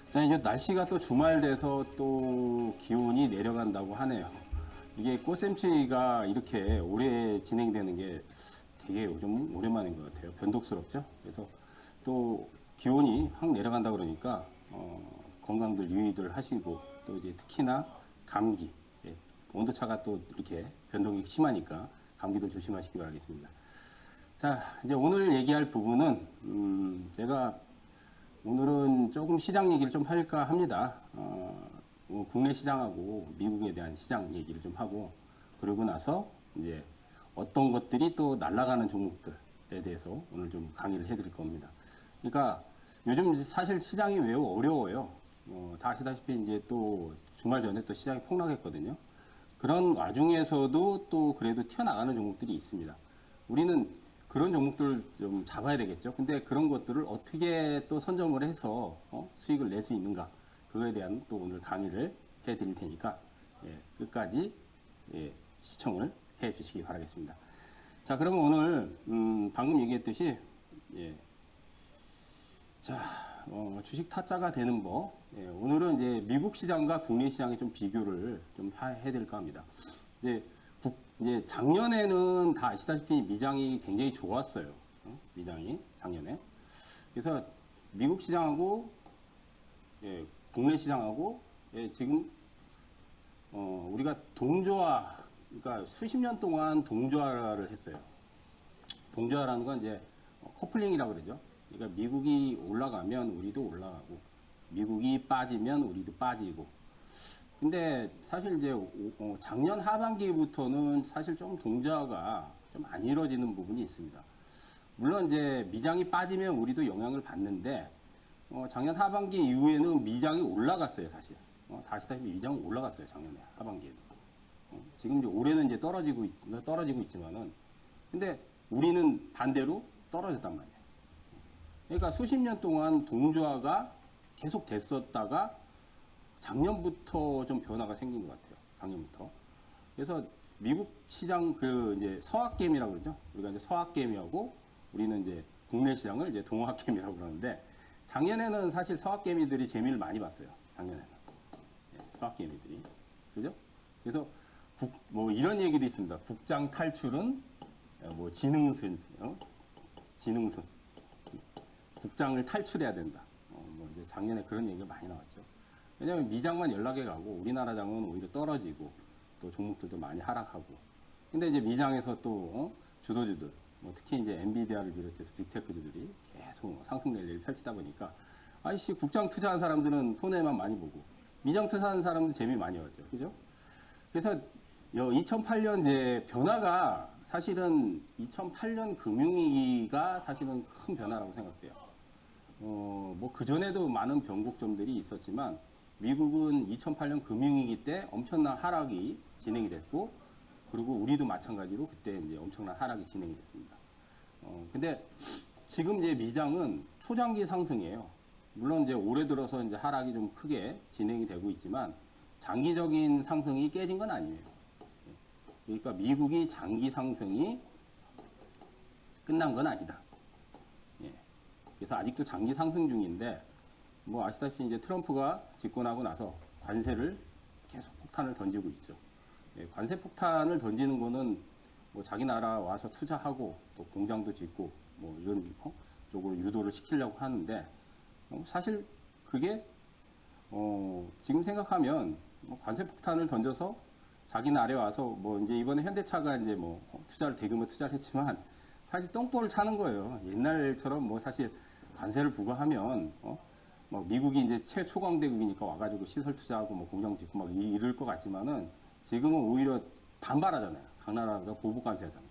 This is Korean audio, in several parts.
자, 이제 날씨가 또 주말 돼서 또 기온이 내려간다고 하네요. 이게 꽃샘추위가 이렇게 오래 진행되는 게 되게 요즘 오랜만인 것 같아요. 변덕스럽죠? 그래서 또 기온이 확 내려간다 그러니까 건강들 유의들 하시고 또 이제 특히나 감기, 예, 온도차가 또 이렇게 변동이 심하니까 감기도 조심하시기 바라겠습니다. 자, 이제 오늘 얘기할 부분은 제가 오늘은 조금 시장 얘기를 좀 할까 합니다. 국내 시장하고 미국에 대한 시장 얘기를 좀 하고, 그러고 나서 이제 어떤 것들이 또 날아가는 종목들에 대해서 오늘 좀 강의를 해드릴 겁니다. 그러니까 요즘 사실 시장이 매우 어려워요. 다 아시다시피 이제 또 주말 전에 또 시장이 폭락했거든요. 그런 와중에서도 또 그래도 튀어나가는 종목들이 있습니다. 우리는 그런 종목들을 좀 잡아야 되겠죠. 근데 그런 것들을 어떻게 또 선점을 해서 수익을 낼 수 있는가, 그거에 대한 또 오늘 강의를 해드릴 테니까 끝까지 시청을 해 주시기 바라겠습니다. 자, 그러면 오늘 방금 얘기했듯이 자, 주식 타짜가 되는 법. 오늘은 이제 미국 시장과 국내 시장의 좀 비교를 좀 해드릴까 합니다. 이제 작년에는 다 아시다시피 미장이 굉장히 좋았어요. 미장이 작년에. 그래서 미국 시장하고 국내 시장하고 지금 우리가 동조화, 그러니까 수십 년 동안 동조화를 했어요. 동조화라는 건 이제 커플링이라고 그러죠. 그러니까 미국이 올라가면 우리도 올라가고, 미국이 빠지면 우리도 빠지고. 근데 사실 이제 작년 하반기부터는 사실 좀 동조화가 좀 안 이루어지는 부분이 있습니다. 물론 이제 미장이 빠지면 우리도 영향을 받는데 작년 하반기 이후에는 미장이 올라갔어요, 사실. 다 아시다시피 미장은 올라갔어요, 작년에 하반기에는. 지금 이제 올해는 이제 떨어지고 있지만은, 근데 우리는 반대로 떨어졌단 말이에요. 그러니까 수십 년 동안 동조화가 계속 됐었다가 작년부터 좀 변화가 생긴 것 같아요. 작년부터. 그래서 미국 시장 이제 서학개미라고 그러죠. 우리가 이제 서학개미하고 우리는 이제 국내 시장을 이제 동학개미라고 그러는데, 작년에는 사실 서학개미들이 재미를 많이 봤어요. 작년에는. 서학개미들이. 그죠? 그래서 뭐 이런 얘기도 있습니다. 국장 탈출은 뭐 지능순. 국장을 탈출해야 된다. 뭐 이제 작년에 그런 얘기가 많이 나왔죠. 왜냐하면 미장만 연락해 가고 우리나라 장은 오히려 떨어지고 또 종목들도 많이 하락하고. 근데 이제 미장에서 또 주도주들, 뭐 특히 이제 엔비디아를 비롯해서 빅테크주들이 계속 상승 랠리를 펼치다 보니까, 아이씨, 국장 투자한 사람들은 손해만 많이 보고 미장 투자하는 사람들 재미 많이 봤죠. 그죠? 그래서 2008년 이제 변화가, 사실은 2008년 금융위기가 사실은 큰 변화라고 생각돼요. 뭐 그전에도 많은 변곡점들이 있었지만, 미국은 2008년 금융위기 때 엄청난 하락이 진행이 됐고, 그리고 우리도 마찬가지로 그때 이제 엄청난 하락이 진행이 됐습니다. 근데 지금 이제 미장은 초장기 상승이에요. 물론 이제 올해 들어서 이제 하락이 좀 크게 진행이 되고 있지만, 장기적인 상승이 깨진 건 아니에요. 그러니까 미국이 장기 상승이 끝난 건 아니다. 그래서 아직도 장기 상승 중인데, 뭐 아시다시피 이제 트럼프가 집권하고 나서 관세를 계속 폭탄을 던지고 있죠. 관세 폭탄을 던지는 거는 뭐 자기 나라 와서 투자하고 또 공장도 짓고 뭐 이런 쪽으로 유도를 시키려고 하는데, 사실 그게 지금 생각하면 관세 폭탄을 던져서 자기 나라에 와서 뭐 이제 이번에 현대차가 이제 뭐 대규모 투자를 했지만 사실 똥볼을 차는 거예요. 옛날처럼 뭐 사실 관세를 부과하면 뭐 미국이 이제 최초강대국이니까 와가지고 시설 투자하고 뭐 공장 짓고 막 이럴 것 같지만은, 지금은 오히려 반발하잖아요. 각 나라가 보복 관세하잖아요.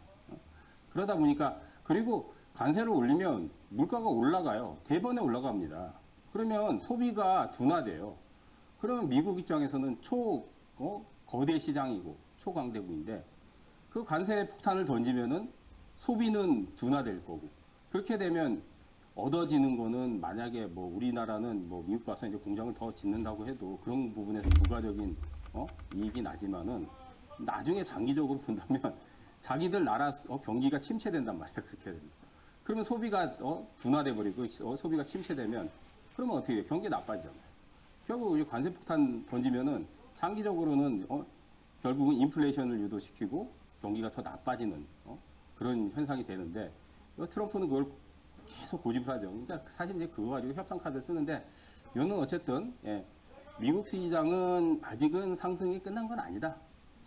그러다 보니까, 그리고 관세를 올리면 물가가 올라가요. 대번에 올라갑니다. 그러면 소비가 둔화돼요. 그러면 미국 입장에서는 거대 시장이고 초강대국인데, 그 관세 폭탄을 던지면은 소비는 둔화될 거고, 그렇게 되면 얻어지는 거는, 만약에 뭐 우리나라는 뭐 미국 가서 이제 공장을 더 짓는다고 해도 그런 부분에서 부가적인 이익이 나지만은, 나중에 장기적으로 본다면 자기들 나라 경기가 침체된단 말이야. 그렇게 되면. 그러면 소비가 둔화돼 버리고 소비가 침체되면, 그러면 어떻게 돼요? 경기 나빠지잖아요. 결국 이제 관세 폭탄 던지면은 장기적으로는 결국은 인플레이션을 유도시키고 경기가 더 나빠지는 그런 현상이 되는데 트럼프는 그걸 계속 고집을 하죠. 그러니까 사실 이제 그거 가지고 협상 카드를 쓰는데 이거는 어쨌든 미국 시장은 아직은 상승이 끝난 건 아니다.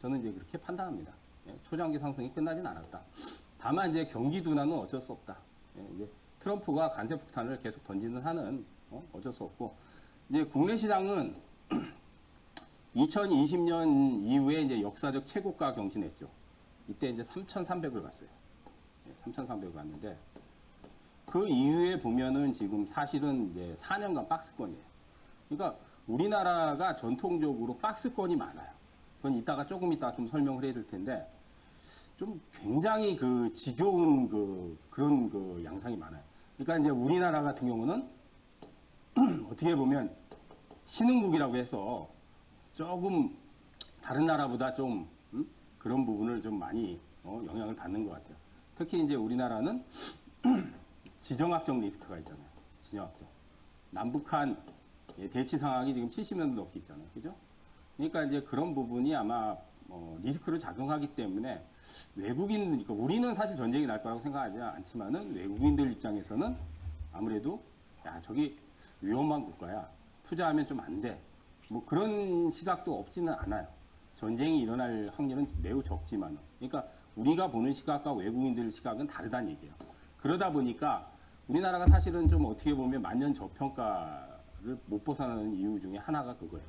저는 이제 그렇게 판단합니다. 초장기 상승이 끝나진 않았다. 다만 이제 경기 둔화는 어쩔 수 없다. 이제 트럼프가 관세 폭탄을 계속 던지는 한은 어쩔 수 없고 이제 국내 시장은 2020년 이후에 이제 역사적 최고가 경신했죠. 이때 이제 3,300을 갔어요. 3,300을 갔는데 그 이후에 보면은 지금 사실은 이제 4년간 박스권이에요. 그러니까 우리나라가 전통적으로 박스권이 많아요. 그건 이따가 조금 이따 좀 설명을 해야 될 텐데 좀 굉장히 그 지겨운 그런 양상이 많아요. 그러니까 이제 우리나라 같은 경우는 어떻게 보면 신흥국이라고 해서 조금 다른 나라보다 좀 그런 부분을 좀 많이 영향을 받는 것 같아요. 특히 이제 우리나라는 지정학적 리스크가 있잖아요. 지정학적. 남북한 대치 상황이 지금 70년도 넘게 있잖아요. 그죠? 그러니까 이제 그런 부분이 아마 리스크를 작용하기 때문에 외국인, 그러니까 우리는 사실 전쟁이 날 거라고 생각하지 않지만은 외국인들 입장에서는 아무래도 야, 저기 위험한 국가야. 투자하면 좀 안 돼. 뭐 그런 시각도 없지는 않아요. 전쟁이 일어날 확률은 매우 적지만. 그러니까 우리가 보는 시각과 외국인들 시각은 다르다는 얘기예요. 그러다 보니까 우리나라가 사실은 좀 어떻게 보면 만년 저평가를 못 벗어나는 이유 중에 하나가 그거예요.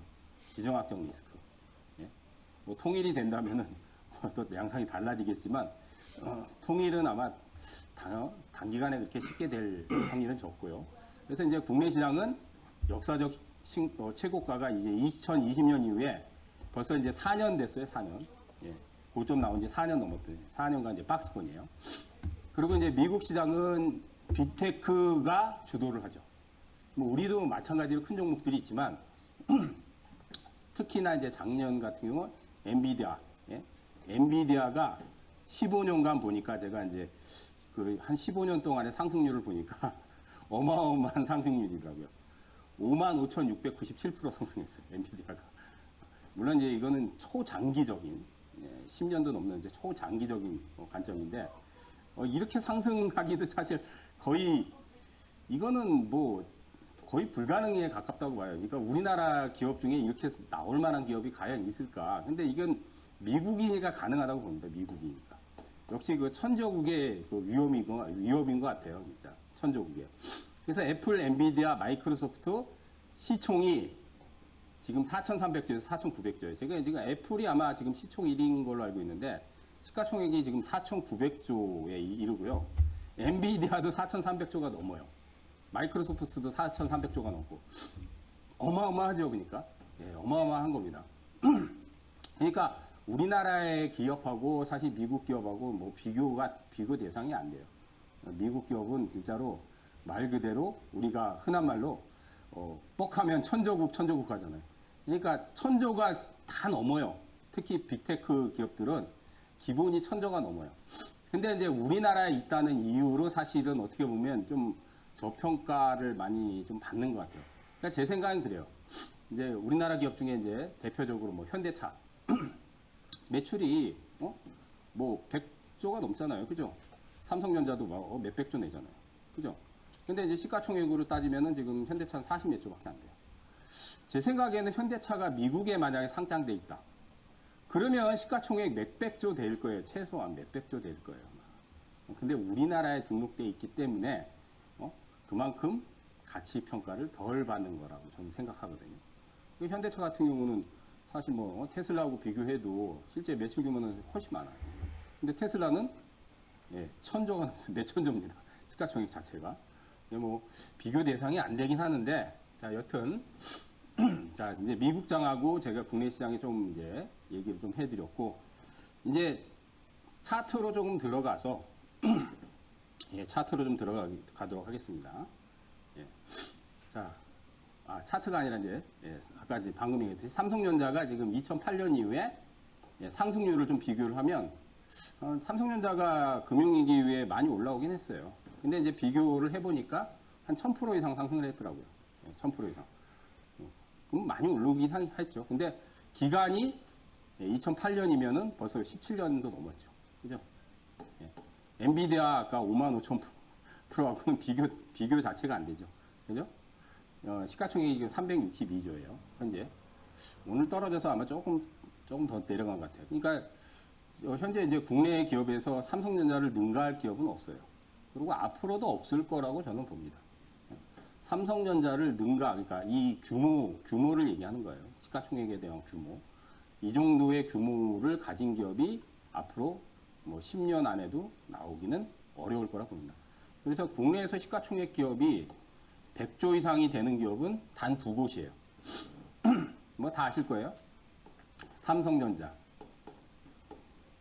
지정학적 리스크. 예? 뭐 통일이 된다면은 또 양상이 달라지겠지만 통일은 아마 단기간에 그렇게 쉽게 될 확률은 적고요. 그래서 이제 국내 시장은 역사적 최고가가 이제 2020년 이후에 벌써 이제 4년 됐어요. 4년. 예. 고점 나온 지 4년 넘었더니 4년간 이제 박스권이에요. 그리고 이제 미국 시장은 빅테크가 주도를 하죠. 뭐 우리도 마찬가지로 큰 종목들이 있지만 특히나 이제 작년 같은 경우 엔비디아, 엔비디아가 15년간 보니까 제가 이제 그 한 15년 동안의 상승률을 보니까 어마어마한 상승률이더라고요. 55,697% 상승했어요. 엔비디아가. 물론 이제 이거는 초장기적인 10년도 넘는 이제 초장기적인 관점인데 이렇게 상승하기도 사실 거의 이거는 뭐 거의 불가능에 가깝다고 봐요. 그러니까 우리나라 기업 중에 이렇게 나올 만한 기업이 과연 있을까? 근데 이건 미국이니까 가능하다고 봅니다. 미국이니까. 역시 그 천조국의 그 위협인 것 같아요. 진짜 천조국의. 그래서 애플, 엔비디아, 마이크로소프트 시총이 지금 4,300조에서 4,900조예요. 제가 지금 애플이 아마 지금 시총 1위인 걸로 알고 있는데 시가총액이 지금 4,900조에 이르고요. 엔비디아도 4,300조가 넘어요. 마이크로소프트도 4,300조가 넘고 어마어마하죠. 그러니까 어마어마한 겁니다. 그러니까 우리나라의 기업하고 사실 미국 기업하고 뭐 비교 대상이 안 돼요. 미국 기업은 진짜로 말 그대로 우리가 흔한 말로 뻑하면 천조국 하잖아요. 그러니까 천조가 다 넘어요. 특히 빅테크 기업들은 기본이 천조가 넘어요. 근데 이제 우리나라에 있다는 이유로 사실은 어떻게 보면 좀 저평가를 많이 좀 받는 것 같아요. 그러니까 제 생각은 그래요. 이제 우리나라 기업 중에 이제 대표적으로 뭐 현대차 매출이 뭐 100조가 넘잖아요. 그죠? 삼성전자도 막 몇백 조 내잖아요. 그죠? 근데 이제 시가총액으로 따지면은 지금 현대차는 40몇 조밖에 안 돼요. 제 생각에는 현대차가 미국에 만약에 상장돼 있다. 그러면 시가총액 몇백 조 될 거예요. 최소한 몇백 조 될 거예요. 근데 우리나라에 등록돼 있기 때문에 그만큼 가치 평가를 덜 받는 거라고 저는 생각하거든요. 현대차 같은 경우는 사실 뭐 테슬라하고 비교해도 실제 매출 규모는 훨씬 많아요. 근데 테슬라는 천조가 넘어서 몇천조입니다. 시가총액 자체가. 뭐 비교 대상이 안 되긴 하는데 자 여튼 자 이제 미국장하고 제가 국내 시장에 좀 이제 얘기를 좀 해드렸고 이제 차트로 조금 들어가서 차트로 좀 들어가도록 하겠습니다. 자 차트가 아니라 이제 아까 이제 방금 얘기했듯이 삼성전자가 지금 2008년 이후에 상승률을 좀 비교를 하면 삼성전자가 금융위기 이후에 많이 올라오긴 했어요. 근데 이제 비교를 해보니까 한 1000% 이상 상승을 했더라고요. 1000% 이상. 그럼 많이 오르긴 했죠. 근데 기간이 2008년이면은 벌써 17년도 넘었죠. 그죠? 예. 엔비디아가 55,000%하고는 비교 자체가 안 되죠. 그죠? 시가총액이 362조예요. 현재. 오늘 떨어져서 아마 조금 더 내려간 것 같아요. 그러니까 현재 이제 국내 기업에서 삼성전자를 능가할 기업은 없어요. 그리고 앞으로도 없을 거라고 저는 봅니다. 삼성전자를 그러니까 이 규모를 얘기하는 거예요. 시가총액에 대한 규모. 이 정도의 규모를 가진 기업이 앞으로 뭐 10년 안에도 나오기는 어려울 거라 봅니다. 그래서 국내에서 시가총액 기업이 100조 이상이 되는 기업은 단 두 곳이에요. 뭐 다 아실 거예요. 삼성전자,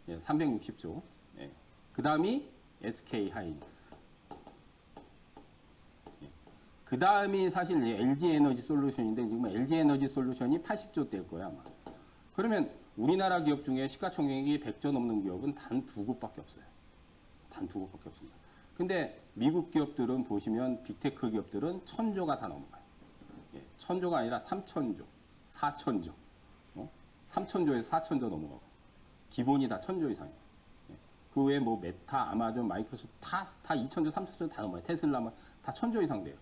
360조. 그 다음이 SK 하이닉스. 그 다음이 사실 LG 에너지 솔루션인데 지금 LG 에너지 솔루션이 80조 될 거야 아마. 그러면 우리나라 기업 중에 시가총액이 100조 넘는 기업은 단 두 곳밖에 없어요. 단 두 곳밖에 없습니다. 근데 미국 기업들은 보시면 빅테크 기업들은 1000조가 다 넘어가요. 1000조가 아니라 3000조, 4000조. 3000조에서 4000조 넘어가고. 기본이 다 1000조 이상이에요. 그 외에 뭐 메타, 아마존, 마이크로소프트 다 2000조, 3000조 다 넘어요. 테슬라 다 1000조 이상 돼요.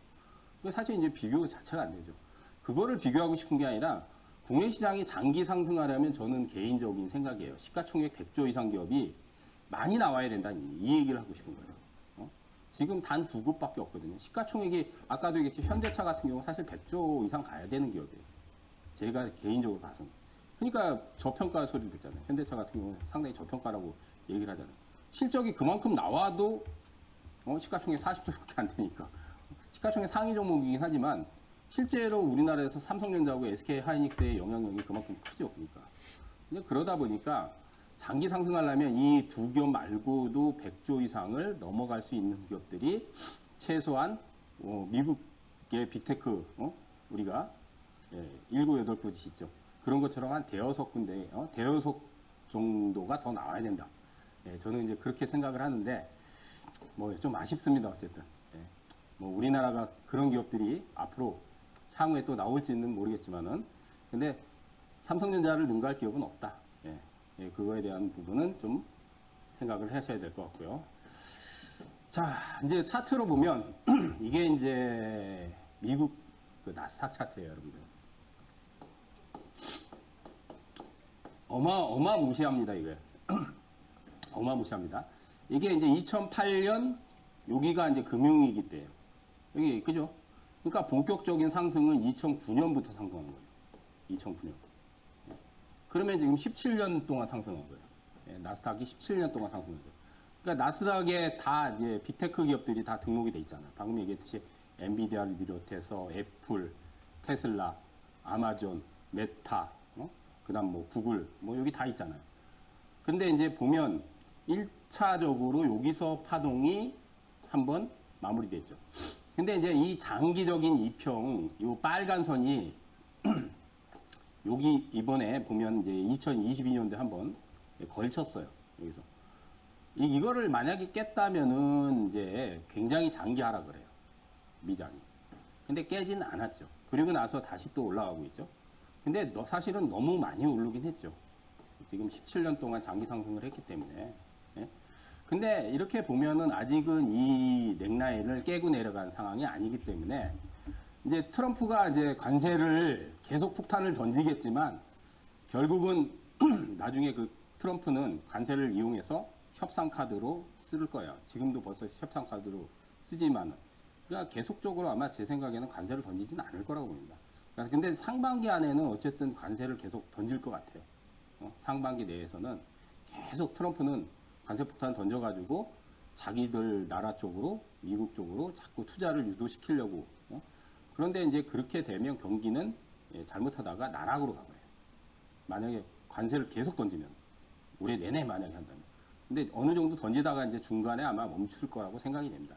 사실 이제 비교 자체가 안 되죠. 그거를 비교하고 싶은 게 아니라 국내 시장이 장기 상승하려면 저는 개인적인 생각이에요. 시가총액 100조 이상 기업이 많이 나와야 된다는 이 얘기를 하고 싶은 거예요. 지금 단 두 곳밖에 없거든요. 시가총액이 아까도 얘기했지 현대차 같은 경우 사실 100조 이상 가야 되는 기업이에요. 제가 개인적으로 봐서는. 그러니까 저평가 소리를 듣잖아요. 현대차 같은 경우는 상당히 저평가라고 얘기를 하잖아요. 실적이 그만큼 나와도 시가총액 40조밖에 안 되니까. 시가총액 상위 종목이긴 하지만 실제로 우리나라에서 삼성전자하고 SK 하이닉스의 영향력이 그만큼 크죠. 그러니까 그러다 보니까 장기 상승하려면 이 두 기업 말고도 100조 이상을 넘어갈 수 있는 기업들이 최소한 미국의 빅테크 우리가 7, 8곳이 있죠. 그런 것처럼 한 대여섯 군데, 대여섯 정도가 더 나와야 된다. 저는 이제 그렇게 생각을 하는데 뭐 좀 아쉽습니다. 어쨌든. 뭐 우리나라가 그런 기업들이 앞으로 향후에 또 나올지는 모르겠지만은 근데 삼성전자를 능가할 기업은 없다. 그거에 대한 부분은 좀 생각을 하셔야 될 것 같고요. 자, 이제 차트로 보면 이게 이제 미국 그 나스닥 차트예요, 여러분들. 어마무시합니다, 이게. 어마무시합니다. 이게 이제 2008년 여기가 이제 금융위기 때예요. 여기 그죠? 그러니까 본격적인 상승은 2009년부터 상승한 거예요. 2009년. 그러면 지금 17년 동안 상승한 거예요. 나스닥이 17년 동안 상승한 거예요. 그러니까 나스닥에 다 이제 빅테크 기업들이 다 등록이 돼 있잖아요. 방금 얘기했듯이 엔비디아를 비롯해서 애플, 테슬라, 아마존, 메타, 그다음 뭐 구글, 뭐 여기 다 있잖아요. 근데 이제 보면 1차적으로 여기서 파동이 한번 마무리됐죠. 근데 이제 이 장기적인 이평, 요 빨간 선이 여기 이번에 보면 이제 2022년도에 한번 걸쳤어요. 여기서. 이거를 만약에 깼다면은 이제 굉장히 장기 하락을 해요. 미장이. 근데 깨지는 않았죠. 그리고 나서 다시 또 올라가고 있죠. 근데 사실은 너무 많이 오르긴 했죠. 지금 17년 동안 장기 상승을 했기 때문에. 근데 이렇게 보면은 아직은 이 넥라인을 깨고 내려간 상황이 아니기 때문에 이제 트럼프가 이제 관세를 계속 폭탄을 던지겠지만 결국은 나중에 그 트럼프는 관세를 이용해서 협상 카드로 쓸 거예요. 지금도 벌써 협상 카드로 쓰지만 그러니까 계속적으로 아마 제 생각에는 관세를 던지진 않을 거라고 봅니다. 근데 상반기 안에는 어쨌든 관세를 계속 던질 것 같아요. 상반기 내에서는 계속 트럼프는 관세 폭탄 던져가지고 자기들 나라 쪽으로 미국 쪽으로 자꾸 투자를 유도시키려고 그런데 이제 그렇게 되면 경기는 잘못하다가 나락으로 가버려요. 만약에 관세를 계속 던지면 올해 내내 만약에 한다면 근데 어느 정도 던지다가 이제 중간에 아마 멈출 거라고 생각이 됩니다.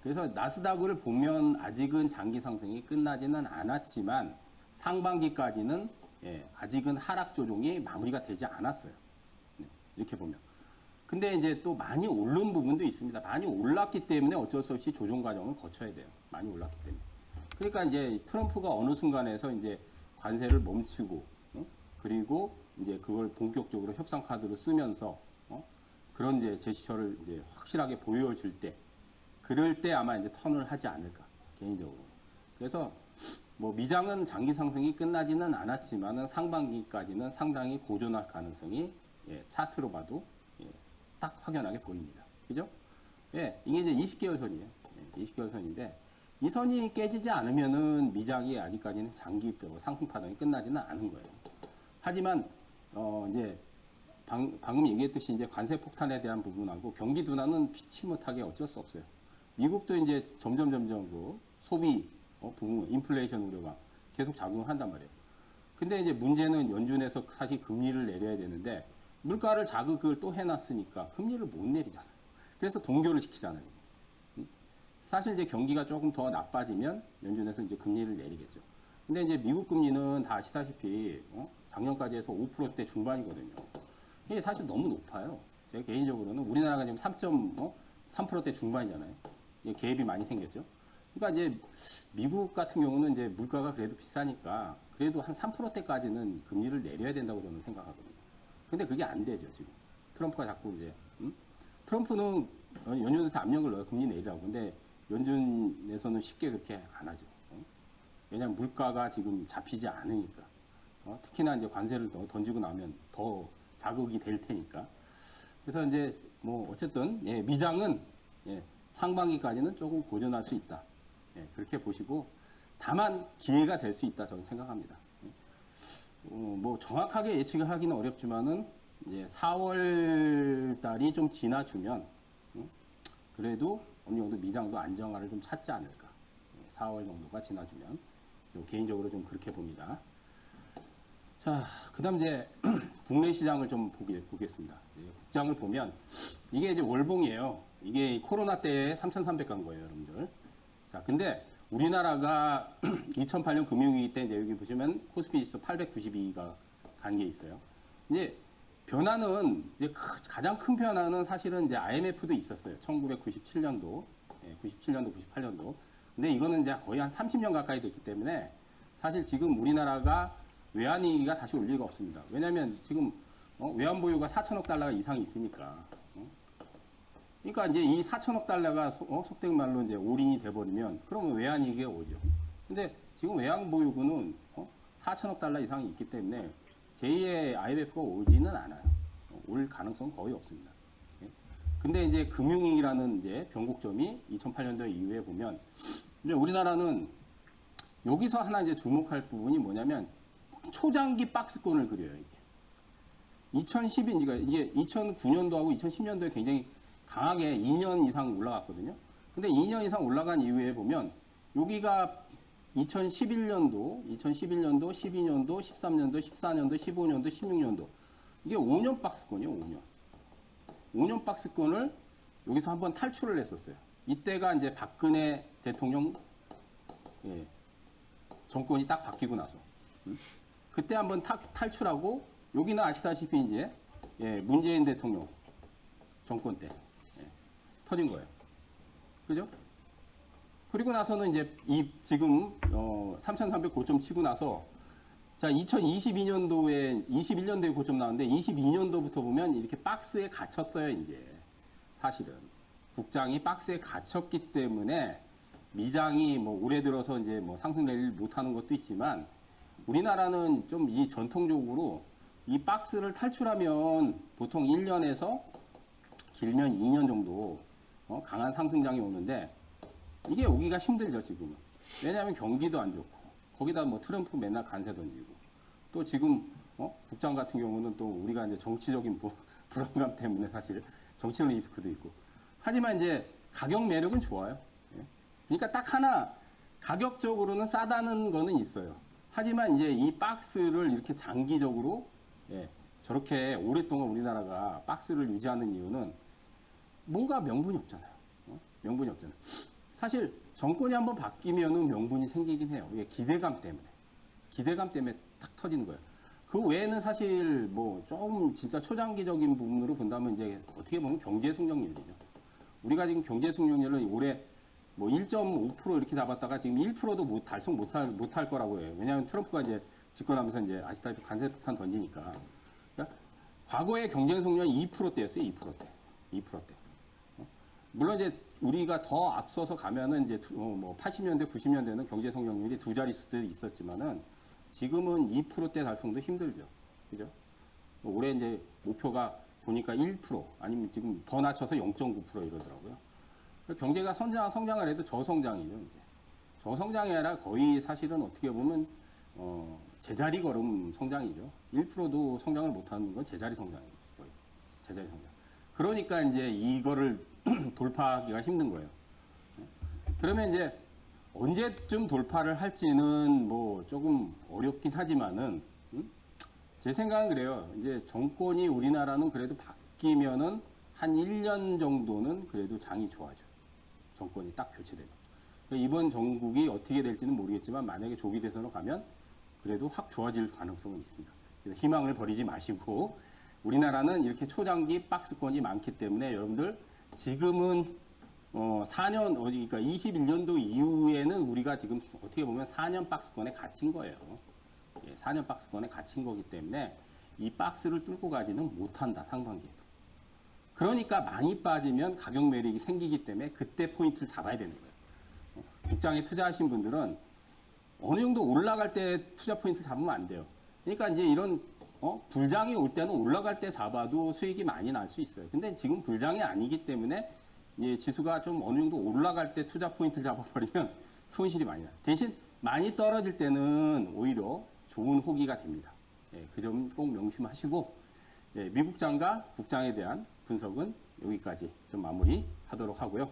그래서 나스닥을 보면 아직은 장기 상승이 끝나지는 않았지만 상반기까지는 아직은 하락 조정이 마무리가 되지 않았어요. 이렇게 보면. 근데 이제 또 많이 오른 부분도 있습니다. 많이 올랐기 때문에 어쩔 수 없이 조정 과정을 거쳐야 돼요. 많이 올랐기 때문에. 그러니까 이제 트럼프가 어느 순간에서 이제 관세를 멈추고 그리고 이제 그걸 본격적으로 협상 카드로 쓰면서 그런 이제 제스처를 이제 확실하게 보여줄 때 그럴 때 아마 이제 턴을 하지 않을까 개인적으로. 그래서 뭐 미장은 장기 상승이 끝나지는 않았지만은 상반기까지는 상당히 고전할 가능성이 차트로 봐도 딱 확연하게 보입니다. 그죠? 예, 이게 이제 20개월 선이에요. 20개월 선인데 이 선이 깨지지 않으면은 미장이 아직까지는 장기 상승 파동이 끝나지는 않은 거예요. 하지만 이제 방금 얘기했듯이 이제 관세 폭탄에 대한 부분하고 경기 둔화는 피치 못하게 어쩔 수 없어요. 미국도 이제 점점 그 소비 부분, 인플레이션 우려가 계속 작용을 한단 말이에요. 근데 이제 문제는 연준에서 사실 금리를 내려야 되는데 물가를 자극을 또 해놨으니까 금리를 못 내리잖아요. 그래서 동결을 시키잖아요. 사실 이제 경기가 조금 더 나빠지면 연준에서 이제 금리를 내리겠죠. 근데 이제 미국 금리는 다 아시다시피 작년까지 해서 5%대 중반이거든요. 이게 사실 너무 높아요. 제가 개인적으로는 우리나라가 지금 3.3%대 중반이잖아요. 이게 갭이 많이 생겼죠. 그러니까 이제 미국 같은 경우는 이제 물가가 그래도 비싸니까 그래도 한 3%대까지는 금리를 내려야 된다고 저는 생각하거든요. 근데 그게 안 되죠, 지금. 트럼프가 자꾸 이제, 트럼프는 연준한테 압력을 넣어요. 금리 내리라고. 근데 연준에서는 쉽게 그렇게 안 하죠. 왜냐하면 물가가 지금 잡히지 않으니까. 특히나 이제 관세를 더 던지고 나면 더 자극이 될 테니까. 그래서 이제 뭐 어쨌든 미장은 상반기까지는 조금 고전할 수 있다. 그렇게 보시고 다만 기회가 될 수 있다 저는 생각합니다. 뭐 정확하게 예측을 하기는 어렵지만은 이제 4월 달이 좀 지나주면 그래도 어느 정도 미장도 안정화를 좀 찾지 않을까. 4월 정도가 지나주면 개인적으로 좀 그렇게 봅니다. 자, 그다음 이제 국내 시장을 좀 보겠습니다. 국장을 보면 이게 이제 월봉이에요. 이게 코로나 때 3,300 간 거예요, 여러분들. 자, 근데 우리나라가 2008년 금융위기 때 이제 여기 보시면 코스피 지수 892가 간 게 있어요. 이제 변화는 이제 가장 큰 변화는 사실은 이제 IMF도 있었어요. 1997년도, 97년도, 98년도. 근데 이거는 이제 거의 한 30년 가까이 됐기 때문에 사실 지금 우리나라가 외환위기가 다시 올 리가 없습니다. 왜냐하면 지금 외환 보유가 4천억 달러 이상이 있으니까. 그러니까 이제 이 4천억 달러가 속된 말로 이제 올인이 돼버리면 그러면 외환위기가 오죠. 근데 지금 외환 보유고는 4천억 달러 이상이 있기 때문에 제2의 IMF가 오지는 않아요. 올 가능성 거의 없습니다. 근데 이제 금융위기라는 이제 변곡점이 2008년도 이후에 보면 이제 우리나라는 여기서 하나 이제 주목할 부분이 뭐냐면 초장기 박스권을 그려요. 이게 2012, 이게 2009년도하고 2010년도에 굉장히 강하게 2년 이상 올라갔거든요. 근데 2년 이상 올라간 이후에 보면 여기가 2011년도, 12년도, 13년도, 14년도, 15년도, 16년도 이게 5년 박스권이에요. 5년 박스권을 여기서 한번 탈출을 했었어요. 이때가 이제 박근혜 대통령 정권이 딱 바뀌고 나서 그때 한번 탈출하고 여기는 아시다시피 이제 문재인 대통령 정권 때 터진 거예요. 그죠? 그리고 나서는 이제 이 지금 3,300 고점 치고 나서 자 2022년도에 21년도에 고점 나왔는데 22년도부터 보면 이렇게 박스에 갇혔어요. 이제 사실은 국장이 박스에 갇혔기 때문에 미장이 뭐 올해 들어서 이제 뭐 상승 내리를 못하는 것도 있지만 우리나라는 좀 이 전통적으로 이 박스를 탈출하면 보통 1년에서 길면 2년 정도 강한 상승장이 오는데 이게 오기가 힘들죠 지금은. 왜냐하면 경기도 안 좋고 거기다 뭐 트럼프 맨날 관세 던지고 또 지금 국장 같은 경우는 또 우리가 이제 정치적인 불안감 때문에 사실 정치적 리스크도 있고 하지만 이제 가격 매력은 좋아요. 그러니까 딱 하나 가격적으로는 싸다는 거는 있어요. 하지만 이제 이 박스를 이렇게 장기적으로 저렇게 오랫동안 우리나라가 박스를 유지하는 이유는 뭔가 명분이 없잖아요. 명분이 없잖아요. 사실 정권이 한번 바뀌면은 명분이 생기긴 해요. 이게 기대감 때문에 탁 터지는 거예요. 그 외에는 사실 뭐 좀 진짜 초장기적인 부분으로 본다면 이제 어떻게 보면 경제 성장률이죠. 우리가 지금 경제 성장률을 올해 뭐 1.5% 이렇게 잡았다가 지금 1%도 달성 못할 거라고 해요. 왜냐하면 트럼프가 이제 집권하면서 이제 아시다시피 관세폭탄 던지니까. 그러니까 과거의 경쟁 성장이 2%대였어요. 2%대. 2%대. 물론 이제 우리가 더 앞서서 가면은 이제 뭐 80년대, 90년대는 경제 성장률이 두 자릿수도 있었지만은 지금은 2%대 달성도 힘들죠. 그죠? 올해 이제 목표가 보니까 1% 아니면 지금 더 낮춰서 0.9% 이러더라고요. 경제가 성장을 해도 저성장이죠. 이제 저성장이 아니라 거의 사실은 어떻게 보면 제자리 걸음 성장이죠. 1%도 성장을 못하는 건 제자리 성장이죠. 거의 제자리 성장. 그러니까 이제 이거를 돌파하기가 힘든 거예요. 그러면 이제 언제쯤 돌파를 할지는 뭐 조금 어렵긴 하지만은 제 생각은 그래요. 이제 정권이 우리나라는 그래도 바뀌면은 한 1년 정도는 그래도 장이 좋아져. 정권이 딱 교체되면. 이번 정국이 어떻게 될지는 모르겠지만 만약에 조기 대선으로 가면 그래도 확 좋아질 가능성은 있습니다. 그래서 희망을 버리지 마시고 우리나라는 이렇게 초장기 박스권이 많기 때문에 여러분들 지금은 4년, 그러니까 21년도 이후에는 우리가 지금 어떻게 보면 4년 박스권에 갇힌 거예요. 4년 박스권에 갇힌 거기 때문에 이 박스를 뚫고 가지는 못한다, 상반기에도. 그러니까 많이 빠지면 가격 매력이 생기기 때문에 그때 포인트를 잡아야 되는 거예요. 국장에 투자하신 분들은 어느 정도 올라갈 때 투자 포인트 잡으면 안 돼요. 그러니까 이제 이런 불장이 올 때는 올라갈 때 잡아도 수익이 많이 날 수 있어요. 근데 지금 불장이 아니기 때문에 지수가 좀 어느 정도 올라갈 때 투자 포인트를 잡아버리면 손실이 많이 나요. 대신 많이 떨어질 때는 오히려 좋은 호기가 됩니다. 그 점 꼭 명심하시고 미국장과 국장에 대한 분석은 여기까지 좀 마무리하도록 하고요.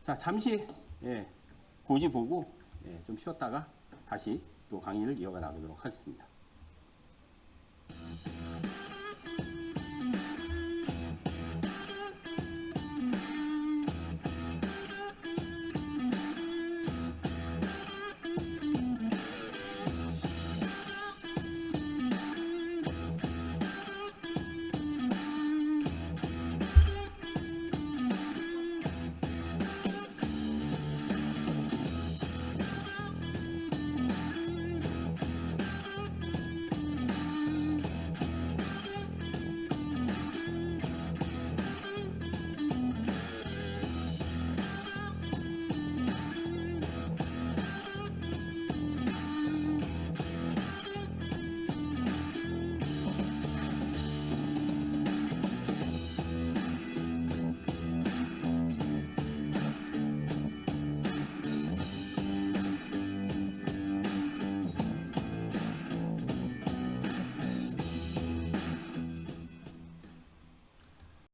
자, 잠시 고지 보고 좀 쉬었다가 다시 또 강의를 이어가 나가도록 하겠습니다.